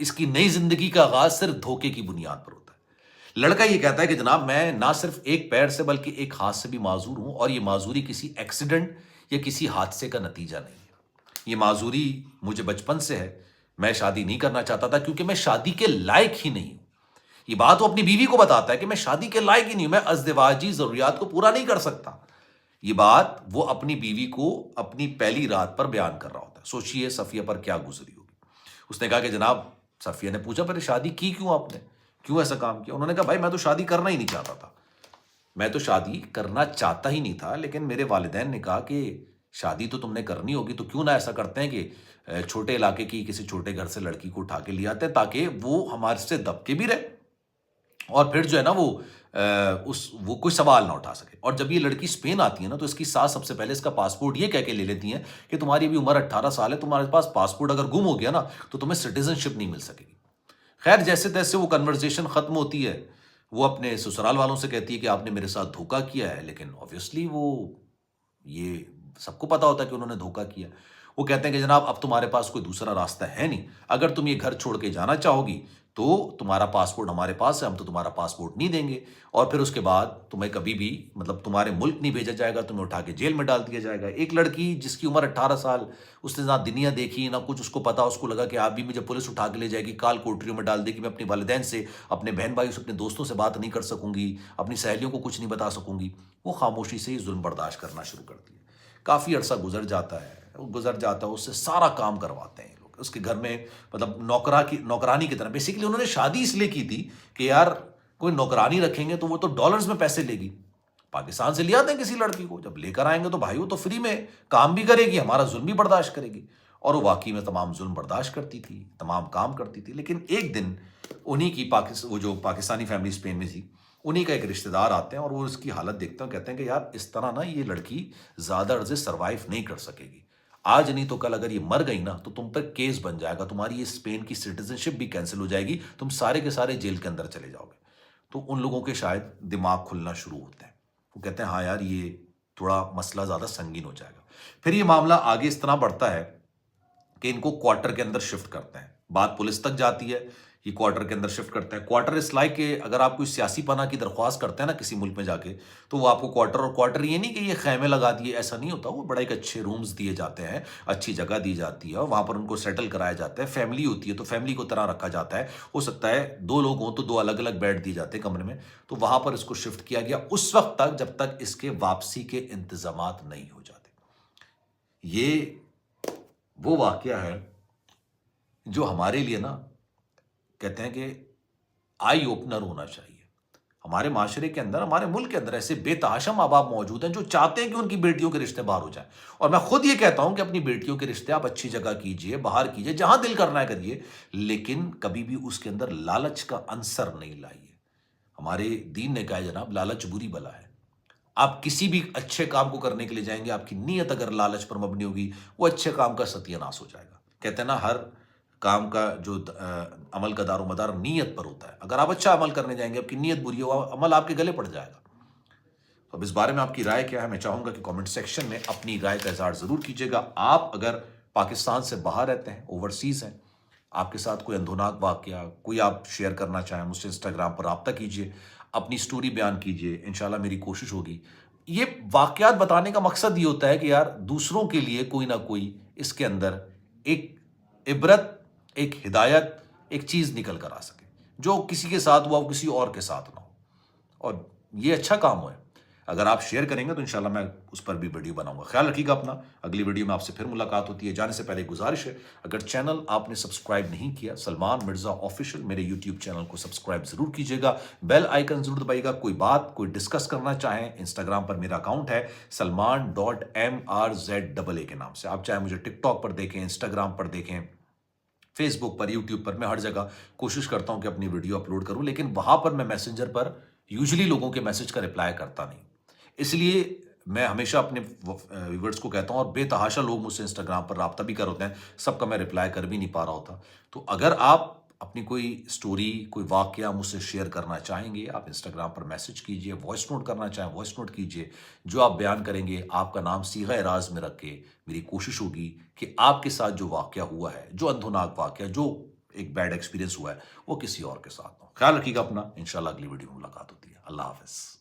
اس کی نئی زندگی کا آغاز صرف دھوکے کی بنیاد پر ہوتا ہے۔ لڑکا یہ کہتا ہے کہ جناب میں نہ صرف ایک پیر سے بلکہ ایک ہاتھ سے بھی معذور ہوں، اور یہ معذوری کسی ایکسیڈنٹ یا کسی حادثے کا نتیجہ نہیں ہے۔ یہ معذوری مجھے بچپن سے ہے۔ میں شادی نہیں کرنا چاہتا تھا کیونکہ میں شادی کے لائق ہی نہیں ہوں۔ یہ بات وہ اپنی بیوی کو بتاتا ہے کہ میں شادی کے لائق ہی نہیں ہوں، میں ازدواجی ضروریات کو پورا نہیں کر سکتا۔ یہ بات وہ اپنی بیوی کو اپنی پہلی رات پر بیان کر رہا ہوتا ہے۔ سوچئے صفیہ پر کیا گزری ہوگی۔ اس نے کہا کہ جناب، صفیہ نے پوچھا پہلے شادی کی کیوں آپ نے، کیوں ایسا کام کیا؟ انہوں نے کہا بھائی میں تو شادی کرنا ہی نہیں چاہتا تھا، میں تو شادی کرنا چاہتا ہی نہیں تھا، لیکن میرے والدین نے کہا کہ شادی تو تم نے کرنی ہوگی، تو کیوں نہ ایسا کرتے ہیں کہ چھوٹے علاقے کی کسی چھوٹے گھر سے لڑکی کو اٹھا کے لے آتے ہیں تاکہ وہ ہمارے سے دب کے بھی رہے، اور پھر جو ہے نا وہ کوئی سوال نہ اٹھا سکے۔ اور جب یہ لڑکی اسپین آتی ہے نا تو اس کی ساس سب سے پہلے اس کا پاسپورٹ یہ کہہ کے لے لیتی ہیں کہ تمہاری ابھی عمر 18 سال ہے، تمہارے پاس پاسپورٹ اگر گم ہو گیا نا تو تمہیں سٹیزن شپ نہیں مل سکے گی۔ خیر جیسے تیسے وہ کنورزیشن ختم ہوتی ہے، وہ اپنے سسرال والوں سے کہتی ہے کہ آپ نے میرے ساتھ دھوکہ کیا ہے، لیکن آبویسلی وہ یہ سب کو پتا ہوتا ہے کہ انہوں نے دھوکہ کیا۔ وہ کہتے ہیں کہ جناب اب تمہارے پاس کوئی دوسرا راستہ ہے نہیں، اگر تم یہ گھر چھوڑ کے جانا چاہو گی تو تمہارا پاسپورٹ ہمارے پاس ہے، ہم تو تمہارا پاسپورٹ نہیں دیں گے، اور پھر اس کے بعد تمہیں کبھی بھی تمہارے ملک نہیں بھیجا جائے گا، تمہیں اٹھا کے جیل میں ڈال دیا جائے گا۔ ایک لڑکی جس کی عمر 18 سال، اس نے نہ دنیا دیکھی نہ کچھ اس کو پتا، اس کو لگا کہ اب بھی مجھے پولیس اٹھا کے لے جائے گی، کال کوٹریوں میں ڈال دے گی، میں اپنے والدین سے، اپنے بہن بھائی سے، اپنے دوستوں سے بات نہیں کر سکوں گی، اپنی سہیلیوں کو کچھ نہیں بتا سکوں گی، وہ خاموشی سے ہی ظلم برداشت کرنا شروع کرتی ہے۔ کافی عرصہ گزر جاتا ہے، اس سے سارا کام کرواتے ہیں لوگ، اس کے گھر میں نوکرانی کی طرح۔ بیسیکلی انہوں نے شادی اس لیے کی تھی کہ یار کوئی نوکرانی رکھیں گے تو وہ تو ڈالرز میں پیسے لے گی، پاکستان سے لے آتے ہیں کسی لڑکی کو، جب لے کر آئیں گے تو بھائی وہ تو فری میں کام بھی کرے گی، ہمارا ظلم بھی برداشت کرے گی۔ اور وہ واقعی میں تمام ظلم برداشت کرتی تھی، تمام کام کرتی تھی۔ لیکن ایک دن انہی کی وہ جو پاکستانی فیملی اسپین میں تھی، انہی کا ایک رشتہ دار آتے ہیں اور وہ اس کی حالت دیکھتے ہیں، کہتے ہیں کہ یار اس طرح نا یہ لڑکی زیادہ عرصے سروائیو نہیں کر سکے گی، آج نہیں تو کل اگر یہ مر گئی نا تو تم پر کیس بن جائے گا، تمہاری یہ اسپین کی سٹیزن شپ بھی کینسل ہو جائے گی، تم سارے کے سارے جیل کے اندر چلے جاؤ گے۔ تو ان لوگوں کے شاید دماغ کھلنا شروع ہوتے ہیں، وہ کہتے ہیں ہاں یار یہ تھوڑا مسئلہ زیادہ سنگین ہو جائے گا۔ پھر یہ معاملہ آگے اس طرح بڑھتا ہے کہ ان کو کوارٹر کے اندر شفٹ کرتے ہیں، بات پولیس تک جاتی ہے، یہ کوارٹر کے اندر شفٹ کرتے ہیں۔ کوارٹر اس لائق کہ اگر آپ کوئی سیاسی پناہ کی درخواست کرتے ہیں نا کسی ملک میں جا کے تو وہ آپ کو کوارٹر، اور کوارٹر یہ نہیں کہ یہ خیمے لگا دیے، ایسا نہیں ہوتا، وہ بڑا ایک اچھے رومز دیے جاتے ہیں، اچھی جگہ دی جاتی ہے، اور وہاں پر ان کو سیٹل کرایا جاتا ہے۔ فیملی ہوتی ہے تو فیملی کو طرح رکھا جاتا ہے، ہو سکتا ہے 2 لوگ ہوں تو 2 الگ الگ بیڈ دیے جاتے ہیں کمرے میں، تو وہاں پر اس کو شفٹ کیا گیا اس وقت تک جب تک اس کے واپسی کے انتظامات نہیں ہو جاتے۔ یہ وہ واقعہ ہے جو ہمارے لیے نا کہتے ہیں کہ آئی اوپنر ہونا چاہیے۔ ہمارے معاشرے کے اندر، ہمارے ملک کے اندر ایسے بے تحاشا ماں باپ موجود ہیں جو چاہتے ہیں کہ ان کی بیٹیوں کے رشتے باہر ہو جائیں، اور میں خود یہ کہتا ہوں کہ اپنی بیٹیوں کے رشتے آپ اچھی جگہ کیجئے، باہر کیجئے، جہاں دل کرنا ہے کریے، لیکن کبھی بھی اس کے اندر لالچ کا عنصر نہیں لائیے۔ ہمارے دین نے کہا ہے جناب لالچ بری بلا ہے۔ آپ کسی بھی اچھے کام کو کرنے کے لیے جائیں گے، آپ کی نیت اگر لالچ پر مبنی ہوگی، وہ اچھے کام کا ستیہ ناش ہو جائے گا۔ کہتے ہیں نا ہر کام کا جو عمل کا دار و مدار نیت پر ہوتا ہے، اگر آپ اچھا عمل کرنے جائیں گے، آپ کی نیت بری ہو، عمل آپ کے گلے پڑ جائے گا۔ تو اب اس بارے میں آپ کی رائے کیا ہے؟ میں چاہوں گا کہ کامنٹ سیکشن میں اپنی رائے کا اظہار ضرور کیجیے گا۔ آپ اگر پاکستان سے باہر رہتے ہیں، اوورسیز ہیں، آپ کے ساتھ کوئی اندھوناک واقعہ کوئی آپ شیئر کرنا چاہیں، مجھ سے انسٹاگرام پر رابطہ کیجیے، اپنی سٹوری بیان کیجیے، انشاءاللہ میری کوشش ہوگی۔ یہ واقعات بتانے کا مقصد یہ ہوتا ہے کہ یار دوسروں کے لیے کوئی نہ کوئی اس کے اندر ایک عبرت، ایک ہدایت، ایک چیز نکل کر آ سکے، جو کسی کے ساتھ ہوا وہ کسی اور کے ساتھ نہ ہو، اور یہ اچھا کام ہے۔ اگر آپ شیئر کریں گے تو انشاءاللہ میں اس پر بھی ویڈیو بناؤں گا۔ خیال رکھیے گا اپنا، اگلی ویڈیو میں آپ سے پھر ملاقات ہوتی ہے۔ جانے سے پہلے گزارش ہے، اگر چینل آپ نے سبسکرائب نہیں کیا، سلمان مرزا آفیشیل میرے یوٹیوب چینل کو سبسکرائب ضرور کیجیے گا، بیل آئیکن ضرور دبائیے گا۔ کوئی بات کوئی ڈسکس کرنا چاہیں، انسٹاگرام پر میرا اکاؤنٹ ہے salman.mrza کے نام سے، آپ چاہیں مجھے ٹک ٹاک پر دیکھیں، انسٹاگرام پر دیکھیں، فیس بک پر، یوٹیوب پر، میں ہر جگہ کوشش کرتا ہوں کہ اپنی ویڈیو اپلوڈ کروں، لیکن وہاں پر میں میسنجر پر یوزلی لوگوں کے میسج کا رپلائی کرتا نہیں، اس لیے میں ہمیشہ اپنے ویورز کو کہتا ہوں، اور بے تحاشا لوگ مجھ سے انسٹاگرام پر رابطہ بھی کر ہوتے ہیں، سب کا میں رپلائی کر بھی نہیں پا رہا ہوتا۔ تو اگر آپ اپنی کوئی سٹوری، کوئی واقعہ مجھ سے شیئر کرنا چاہیں گے، آپ انسٹاگرام پر میسج کیجئے، وائس نوٹ کرنا چاہیں وائس نوٹ کیجئے، جو آپ بیان کریں گے آپ کا نام صیغہ راز میں رکھ کے میری کوشش ہوگی کہ آپ کے ساتھ جو واقعہ ہوا ہے، جو اندھوناک واقعہ، جو ایک بیڈ ایکسپیرینس ہوا ہے وہ کسی اور کے ساتھ ہو. خیال رکھیے گا اپنا. انشاءاللہ اگلی ویڈیو میں ملاقات ہوتی ہے. اللہ حافظ.